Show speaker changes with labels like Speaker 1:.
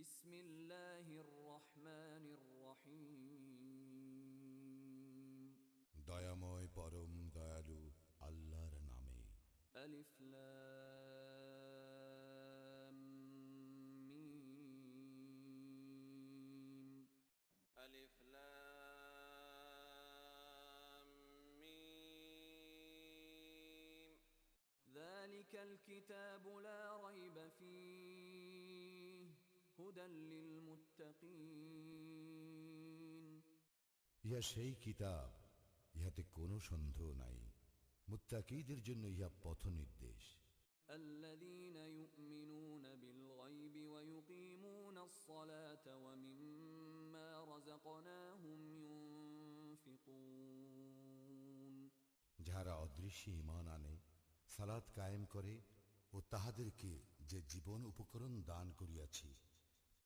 Speaker 1: বিসমিল্লাহির রহমানির রহিম।
Speaker 2: দয়াময় পরম দয়ালু আল্লাহর নামে।
Speaker 1: আলিফ লাম মিম।
Speaker 3: আলিফ লাম মিম।
Speaker 1: যালিকাল কিতাবু লা রাইবা ফীহি হুদাল লিল মুত্তাকিন।
Speaker 2: ইহা সেই কিতাব, ইহাতে কোনো সন্দেহ নাই, মুত্তাকীদের জন্য ইহা পথ নির্দেশ।
Speaker 1: الذين يؤمنون بالغيب ويقيمون الصلاة ومما رزقناهم ينفقون।
Speaker 2: যাহারা অদৃশ্যে ঈমান আনে, সালাত কায়েম করে ও তাহাদেরকে যে জীবন উপকরণ দান